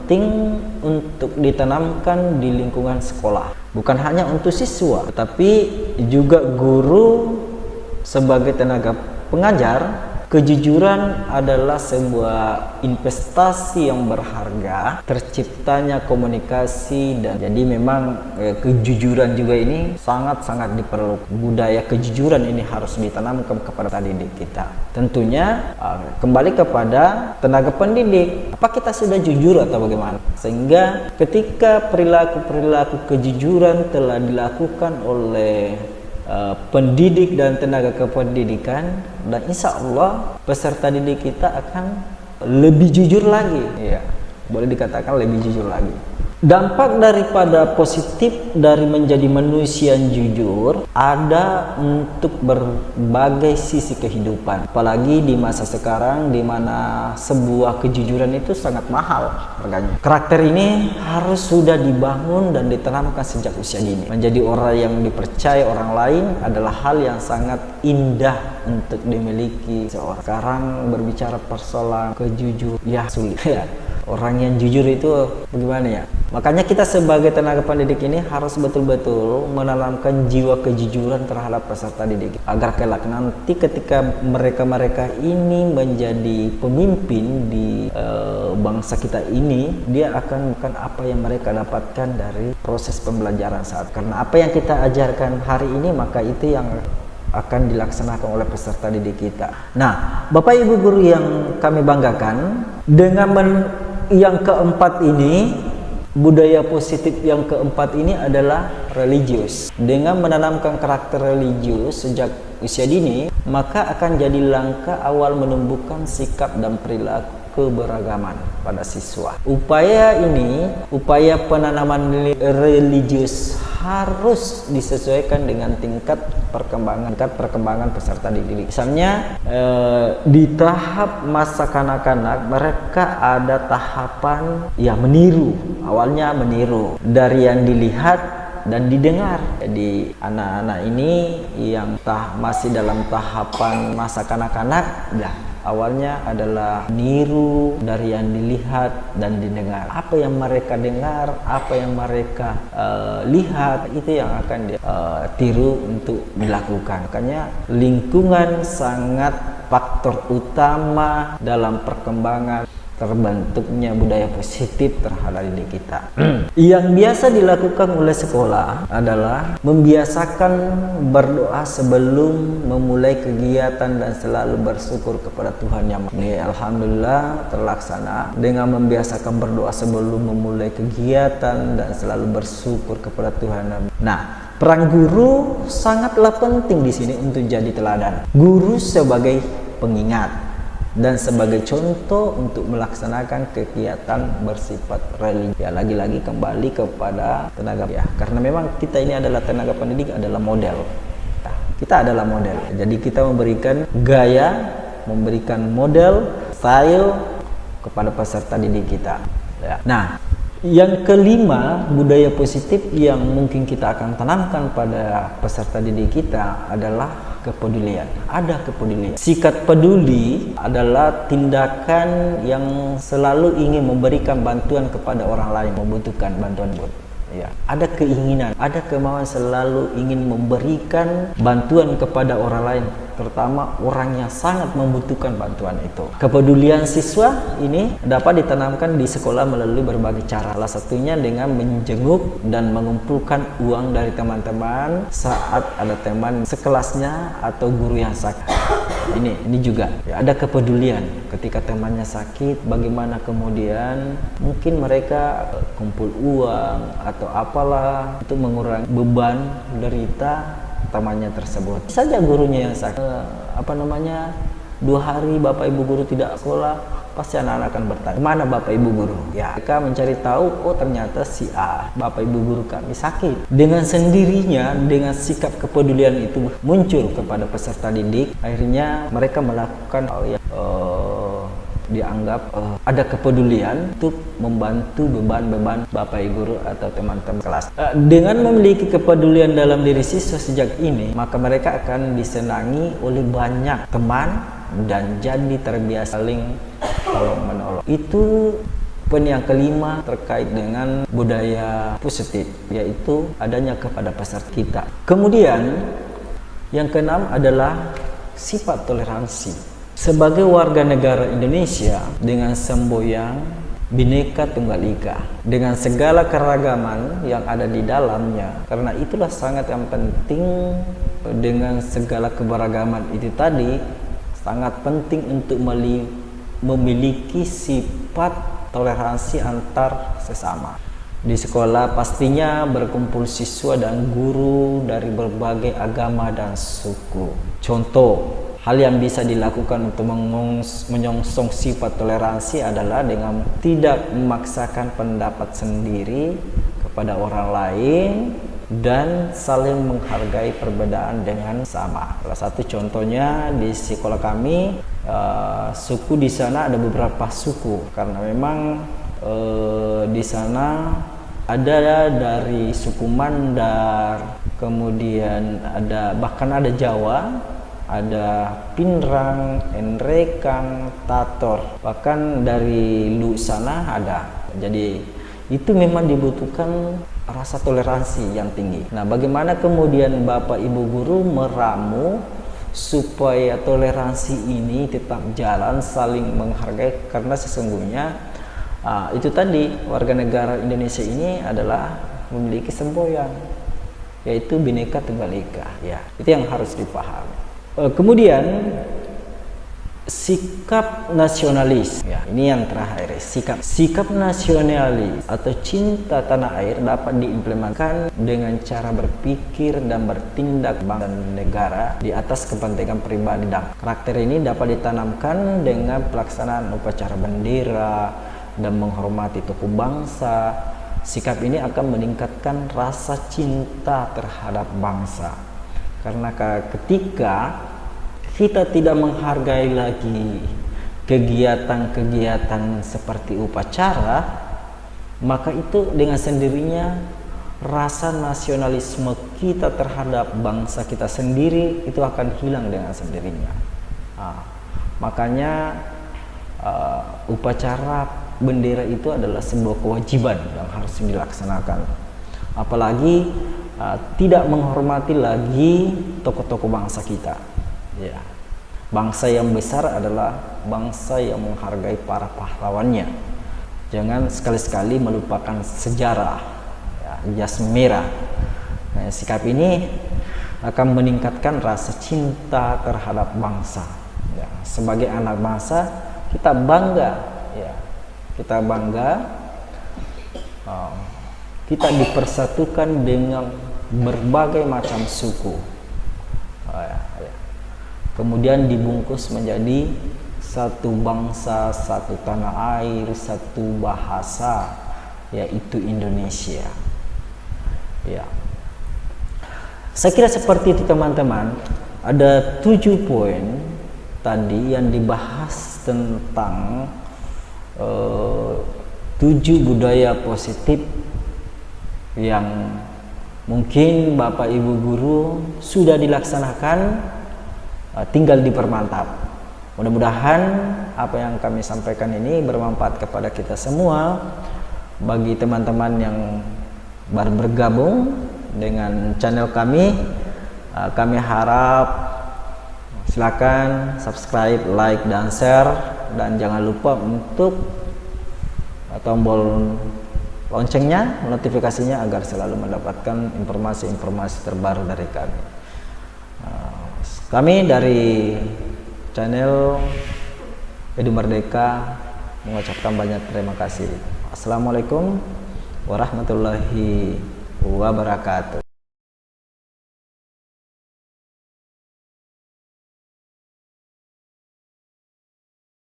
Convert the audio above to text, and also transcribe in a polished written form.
penting untuk ditanamkan di lingkungan sekolah. Bukan hanya untuk siswa, tetapi juga guru sebagai tenaga pengajar. Kejujuran adalah sebuah investasi yang berharga, terciptanya komunikasi, dan jadi memang kejujuran juga ini sangat-sangat diperlukan. Budaya kejujuran ini harus ditanamkan kepada didik kita. Tentunya kembali kepada tenaga pendidik, apa kita sudah jujur atau bagaimana? Sehingga ketika perilaku-perilaku kejujuran telah dilakukan oleh pendidik dan tenaga kependidikan, dan insya Allah peserta didik kita akan lebih jujur lagi, ya, boleh dikatakan lebih jujur lagi. Dampak daripada positif dari menjadi manusia yang jujur ada untuk berbagai sisi kehidupan, apalagi di masa sekarang di mana sebuah kejujuran itu sangat mahal harganya. Karakter ini harus sudah dibangun dan ditanamkan sejak usia dini. Menjadi orang yang dipercaya orang lain adalah hal yang sangat indah untuk dimiliki seorang. Sekarang berbicara persoalan kejujuran, ya sulit ya. Orang yang jujur itu bagaimana ya? Makanya kita sebagai tenaga pendidik ini harus betul-betul menanamkan jiwa kejujuran terhadap peserta didik, agar kelak nanti ketika mereka ini menjadi pemimpin di bangsa kita ini, dia akan bukan apa yang mereka dapatkan dari proses pembelajaran saat. Karena apa yang kita ajarkan hari ini, maka itu yang akan dilaksanakan oleh peserta didik kita. Nah, Bapak Ibu guru yang kami banggakan, dengan yang keempat ini, budaya positif yang keempat ini adalah religius. Dengan menanamkan karakter religius sejak usia dini, maka akan jadi langkah awal menumbuhkan sikap dan perilaku keberagaman pada siswa. Upaya penanaman religius harus disesuaikan dengan tingkat perkembangan peserta didik. Misalnya di tahap masa kanak-kanak mereka ada tahapan ya meniru. Awalnya meniru dari yang dilihat dan didengar. Jadi anak-anak ini yang masih dalam tahapan masa kanak-kanak, ya awalnya adalah niru dari yang dilihat dan didengar. Apa yang mereka dengar, apa yang mereka lihat, itu yang akan tiru untuk dilakukan. Makanya lingkungan sangat faktor utama dalam perkembangan terbentuknya budaya positif terhadap diri kita. Yang biasa dilakukan oleh sekolah adalah membiasakan berdoa sebelum memulai kegiatan dan selalu bersyukur kepada Tuhan Yang Maha. Ini alhamdulillah terlaksana dengan membiasakan berdoa sebelum memulai kegiatan dan selalu bersyukur kepada Tuhan. Nah, peran guru sangatlah penting di sini untuk jadi teladan. Guru sebagai pengingat dan sebagai contoh untuk melaksanakan kegiatan bersifat religi. Ya, lagi-lagi kembali kepada tenaga ya, karena memang kita ini adalah tenaga pendidik, adalah model. Ya, kita adalah model. Jadi kita memberikan gaya, memberikan model, style kepada peserta didik kita. Ya. Nah, yang kelima, budaya positif yang mungkin kita akan tanamkan pada peserta didik kita adalah kepedulian. Ada kepedulian. Sikap peduli adalah tindakan yang selalu ingin memberikan bantuan kepada orang lain membutuhkan bantuan. Ya, ada keinginan, ada kemauan selalu ingin memberikan bantuan kepada orang lain, terutama orang yang sangat membutuhkan bantuan itu. Kepedulian siswa ini dapat ditanamkan di sekolah melalui berbagai cara. Salah satunya dengan menjenguk dan mengumpulkan uang dari teman-teman saat ada teman sekelasnya atau guru yang sakit. Ini juga ya, ada kepedulian ketika temannya sakit, bagaimana kemudian mungkin mereka kumpul uang atau apalah untuk mengurangi beban derita temannya tersebut. Saja gurunya yang sakit, 2 hari Bapak Ibu guru tidak sekolah, pasti anak-anak akan bertanya, kemana Bapak Ibu guru? Ya, mereka mencari tahu, oh ternyata si A, Bapak Ibu guru kami sakit. Dengan sendirinya, dengan sikap kepedulian itu muncul kepada peserta didik, akhirnya mereka melakukan hal yang dianggap ada kepedulian untuk membantu beban-beban Bapak Ibu guru atau teman-teman kelas. Dengan memiliki kepedulian dalam diri siswa sejak ini, maka mereka akan disenangi oleh banyak teman dan jadi terbiasa saling tolong menolong. Itu Poin yang kelima terkait dengan budaya positif, yaitu adanya kepada peserta kita. Kemudian yang keenam adalah sifat toleransi. Sebagai warga negara Indonesia dengan semboyan Bhinneka Tunggal Ika, dengan segala keragaman yang ada di dalamnya, karena itulah sangat yang penting. Dengan segala keberagaman itu tadi, sangat penting untuk memiliki sifat toleransi antar sesama. Di sekolah pastinya berkumpul siswa dan guru dari berbagai agama dan suku. Contoh, hal yang bisa dilakukan untuk menyongsong sifat toleransi adalah dengan tidak memaksakan pendapat sendiri kepada orang lain dan saling menghargai perbedaan dengan sama. Salah satu contohnya di sekolah kami, suku di sana ada beberapa suku, karena memang di sana ada dari suku Mandar, kemudian bahkan ada Jawa, ada Pinrang, Enrekang, Tator, bahkan dari Lu sana ada. Jadi itu memang dibutuhkan rasa toleransi yang tinggi. Nah, bagaimana kemudian Bapak Ibu guru meramu supaya toleransi ini tetap jalan, saling menghargai, karena sesungguhnya itu tadi, warga negara Indonesia ini adalah memiliki semboyan, yaitu Bhinneka Tunggal Ika. Ya, itu yang harus dipahami. Kemudian sikap nasionalis, ya, ini yang terakhir. Sikap nasionalis atau cinta tanah air dapat diimplementasikan dengan cara berpikir dan bertindak bangsa dan negara di atas kepentingan pribadi, dan karakter ini dapat ditanamkan dengan pelaksanaan upacara bendera dan menghormati tokoh bangsa. Sikap ini akan meningkatkan rasa cinta terhadap bangsa, karena ketika kita tidak menghargai lagi kegiatan-kegiatan seperti upacara, maka itu dengan sendirinya rasa nasionalisme kita terhadap bangsa kita sendiri itu akan hilang dengan sendirinya. Makanya upacara bendera itu adalah sebuah kewajiban yang harus dilaksanakan. Apalagi tidak menghormati lagi tokoh-tokoh bangsa kita. Ya, bangsa yang besar adalah bangsa yang menghargai para pahlawannya. Jangan sekali-sekali melupakan sejarah, ya, jas merah. Nah, sikap ini akan meningkatkan rasa cinta terhadap bangsa. Ya, sebagai anak bangsa kita bangga, ya, kita bangga kita dipersatukan dengan berbagai macam suku. Kemudian dibungkus menjadi satu bangsa, satu tanah air, satu bahasa, yaitu Indonesia. Ya, saya kira seperti itu teman-teman. Ada 7 poin tadi yang dibahas tentang 7 budaya positif yang mungkin Bapak Ibu guru sudah dilaksanakan, tinggal dipermantap. Mudah-mudahan apa yang kami sampaikan ini bermanfaat kepada kita semua. Bagi teman-teman yang baru bergabung dengan channel kami harap silakan subscribe, like, dan share, dan jangan lupa untuk tombol loncengnya, notifikasinya, agar selalu mendapatkan informasi-informasi terbaru dari kami. Kami dari channel Edu Merdeka mengucapkan banyak terima kasih. Assalamualaikum warahmatullahi wabarakatuh.